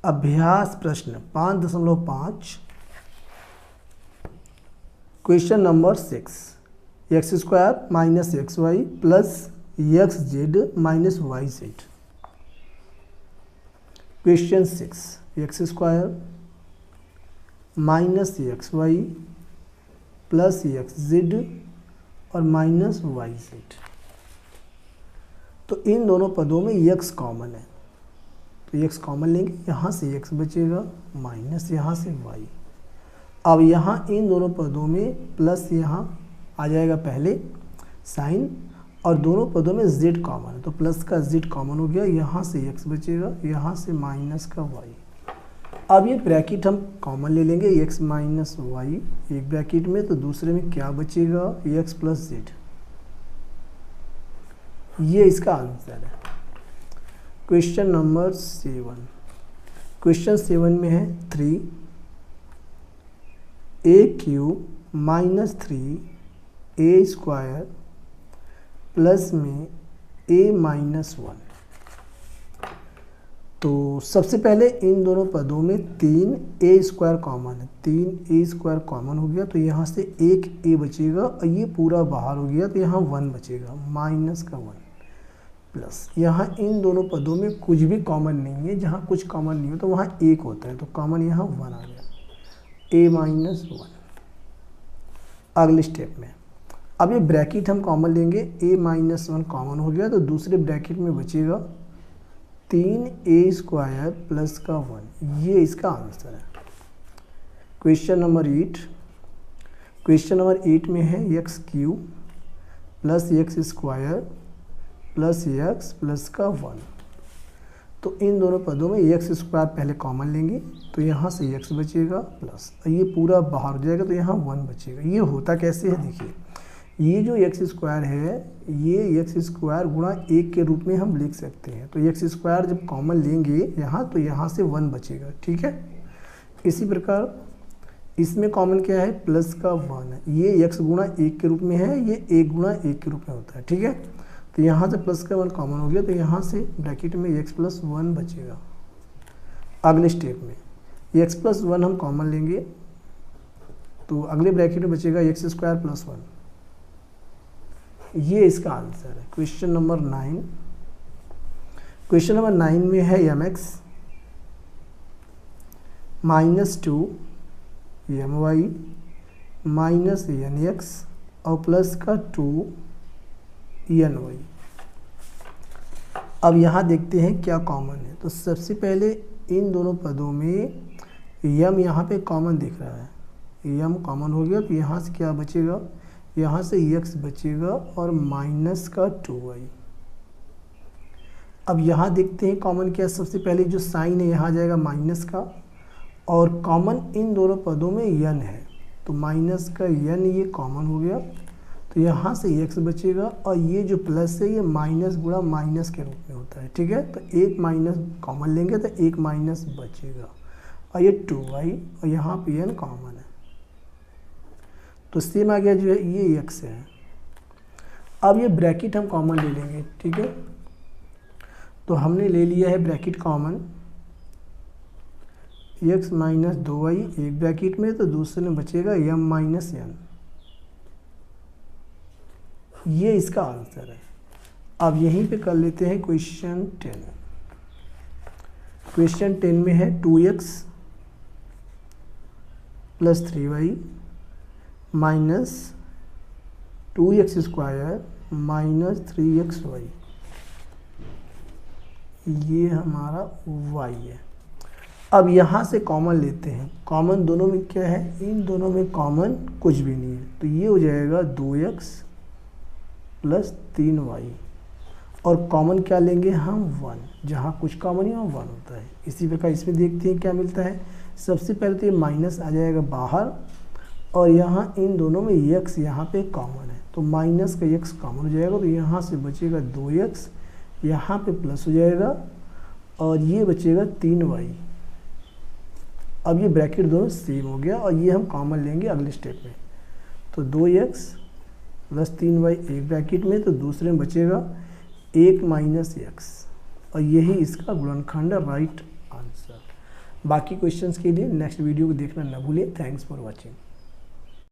अभ्यास प्रश्न 5.5 question number 6 x square minus x y plus x z minus y z. Question 6 x square minus x y plus x z और minus y z. तो इन दोनों पदों में x common है, तो एक्स कॉमन लेंगे, यहाँ से एक्स बचेगा माइनस यहाँ से वाई। अब यहाँ इन दोनों पदों में प्लस यहाँ आ जाएगा पहले साइन, और दोनों पदों में z कॉमन है तो प्लस का z कॉमन हो गया, यहाँ से x बचेगा, यहाँ से माइनस का y। अब ये ब्रैकेट हम कॉमन ले लेंगे, x माइनस वाई एक ब्रैकेट में, तो दूसरे में क्या बचेगा x प्लस z। ये इसका आंसर है। Question number 7। क्वेश्चन 7 में है 3a³ minus 3a square plus में a माइनस 1। तो सबसे पहले इन दोनों पदों में 3a स्क्वायर कॉमन है, 3a स्क्वायर कॉमन हो गया, तो यहाँ से एक a बचेगा और ये पूरा बाहर हो गया, तो यहाँ 1 बचेगा माइनस का 1 प्लस यहाँ इन दोनों पदों में कुछ भी कॉमन नहीं है, जहाँ कुछ कॉमन नहीं हो तो वहाँ एक होता है, तो कॉमन यहाँ 1 आ गया, a माइनस 1। अगले स्टेप में अब ये ब्रैकेट हम कॉमन लेंगे, a माइनस 1 कॉमन हो गया, तो दूसरे ब्रैकेट में बचेगा 3a स्क्वायर प्लस का 1। ये इसका आंसर है। Question number 8। क्वेश्चन नंबर 8 में है x³ plus x square plus x plus का 1। तो इन दोनों पदों में एक्स स्क्वायर पहले कॉमन लेंगे, तो यहाँ से एक्स बचेगा प्लस ये पूरा बाहर हो जाएगा, तो यहाँ 1 बचेगा। ये होता कैसे है देखिए, ये जो एक्स स्क्वायर है ये एक्स स्क्वायर गुणा 1 के रूप में हम लिख सकते हैं। तो एक्स स्क्वायर जब कॉमन लेंगे यहाँ, तो यहाँ से 1 बचेगा, ठीक है। इसी प्रकार इसमें कॉमन क्या है, प्लस का 1 है, ये एक्स गुणा 1 के रूप में है, ये 1 गुणा 1 के रूप में होता है, ठीक है। तो यहाँ से प्लस का 1 कॉमन हो गया, तो यहाँ से ब्रैकेट में x प्लस 1 बचेगा। अगले स्टेप में x प्लस 1 हम कॉमन लेंगे, तो अगले ब्रैकेट में बचेगा एक्स स्क्वायर प्लस 1। ये इसका आंसर है। Question number 9। क्वेश्चन नंबर 9 में है mx minus 2 my minus nx और प्लस का 2 ny। अब यहाँ देखते हैं क्या कॉमन है। तो सबसे पहले इन दोनों पदों में m यहाँ पे कॉमन दिख रहा है, m कॉमन हो गया, तो यहाँ से क्या बचेगा, यहाँ से x बचेगा और माइनस का 2y। अब यहाँ देखते हैं कॉमन क्या है। सबसे पहले जो साइन है यहाँ आ जाएगा माइनस का, और कॉमन इन दोनों पदों में n है, तो माइनस का n ये कॉमन हो गया, तो यहाँ से x बचेगा, और ये जो प्लस है ये माइनस गुणा माइनस के रूप में होता है, ठीक है। तो एक माइनस कॉमन लेंगे तो एक माइनस बचेगा, और ये 2y और यहाँ पे n कॉमन है, तो सेम आ गया जो है ये x है। अब ये ब्रैकेट हम कॉमन ले लेंगे, ठीक है। तो हमने ले लिया है bracket common, x minus 2y एक ब्रैकेट में, तो दूसरे में बचेगा m माइनस n। ये इसका आंसर है। अब यहीं पे कर लेते हैं क्वेश्चन 10। क्वेश्चन 10 में है 2x plus 3y minus 2x square minus 3xy। ये हमारा y है। अब यहाँ से कॉमन लेते हैं। कॉमन दोनों में क्या है, इन दोनों में कॉमन कुछ भी नहीं है, तो ये हो जाएगा 2x प्लस 3y, और कॉमन क्या लेंगे हम 1, जहाँ कुछ कॉमन ही वहाँ 1 होता है। इसी प्रकार इसमें देखते हैं क्या मिलता है। सबसे पहले तो ये माइनस आ जाएगा बाहर, और यहाँ इन दोनों में x यहाँ पे कॉमन है, तो माइनस का x कॉमन हो जाएगा, तो यहाँ से बचेगा 2x, यहाँ पे प्लस हो जाएगा, और ये बचेगा 3y। अब ये ब्रैकेट दोनों सेम हो गया, और ये हम कॉमन लेंगे अगले स्टेप में। तो 2x प्लस 3y एक ब्रैकेट में, तो दूसरे में बचेगा 1 माइनस x, और यही इसका गुणनखंड है, राइट आंसर। बाकी क्वेश्चंस के लिए नेक्स्ट वीडियो को देखना ना भूलिए। Thanks for watching.